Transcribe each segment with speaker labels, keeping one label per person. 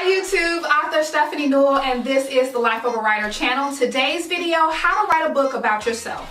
Speaker 1: Hi YouTube, author Stephanie Newell, and this is the Life of a Writer channel. Today's video, how to write a book about yourself.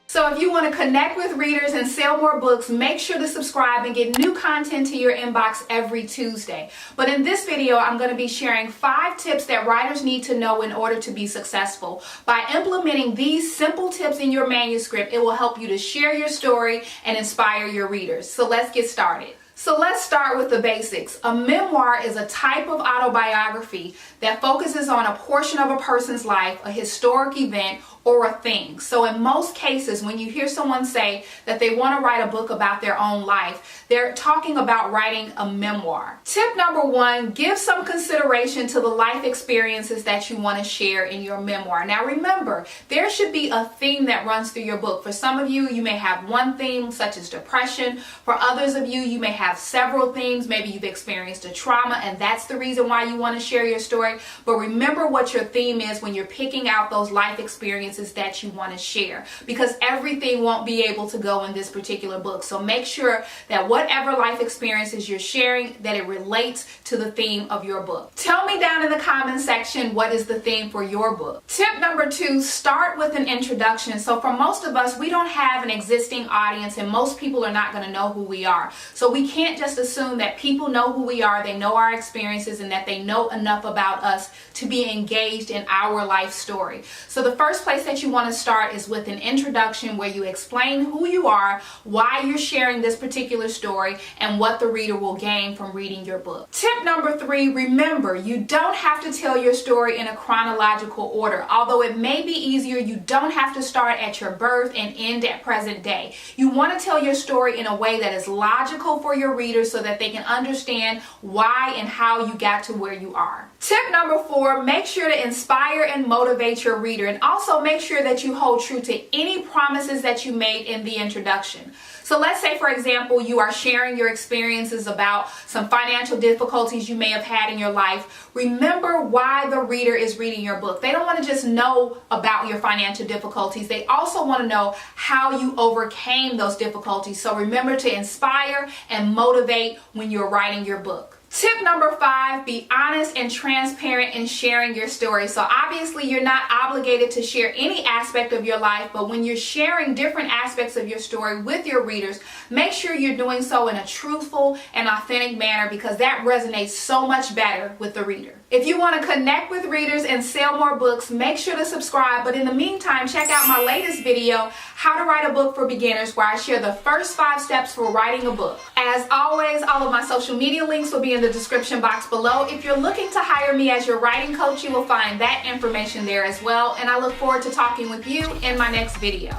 Speaker 1: So if you want to connect with readers and sell more books, make sure to subscribe and get new content to your inbox every Tuesday. But in this video, I'm going to be sharing 5 tips that writers need to know in order to be successful. By implementing these simple tips in your manuscript, it will help you to share your story and inspire your readers. So let's get started. So let's start with the basics. A memoir is a type of autobiography that focuses on a portion of a person's life, a historic event, or a thing. So in most cases, when you hear someone say that they want to write a book about their own life, they're talking about writing a memoir. Tip number 1, give some consideration to the life experiences that you want to share in your memoir. Now remember, there should be a theme that runs through your book. For some of you, you may have one theme, such as depression. For others of you, you may have several themes. Maybe you've experienced a trauma and that's the reason why you want to share your story. But remember what your theme is when you're picking out those life experiences that you want to share, because everything won't be able to go in this particular book. So make sure that whatever life experiences you're sharing, that it relates to the theme of your book. Tell me down in the comment section, what is the theme for your book? Tip number 2, start with an introduction. So for most of us, we don't have an existing audience and most people are not going to know who we are. So we can't just assume that people know who we are, they know our experiences, and that they know enough about us to be engaged in our life story. So the first place that you want to start is with an introduction where you explain who you are, why you're sharing this particular story, and what the reader will gain from reading your book. Tip number 3, remember, you don't have to tell your story in a chronological order. Although it may be easier, you don't have to start at your birth and end at present day. You want to tell your story in a way that is logical for your readers so that they can understand why and how you got to where you are. Tip number 4, make sure to inspire and motivate your reader, and also make sure that you hold true to any promises that you made in the introduction. So let's say, for example, you are sharing your experiences about some financial difficulties you may have had in your life. Remember why the reader is reading your book. They don't want to just know about your financial difficulties. They also want to know how you overcame those difficulties. So remember to inspire and motivate when you're writing your book. Tip number 5, be honest and transparent in sharing your story. So obviously you're not obligated to share any aspect of your life, but when you're sharing different aspects of your story with your readers, make sure you're doing so in a truthful and authentic manner, because that resonates so much better with the reader. If you want to connect with readers and sell more books, make sure to subscribe. But in the meantime, check out my latest video, How to Write a Book for Beginners, where I share the first 5 steps for writing a book. As always, all of my social media links will be in the description box below. If you're looking to hire me as your writing coach, you will find that information there as well. And I look forward to talking with you in my next video.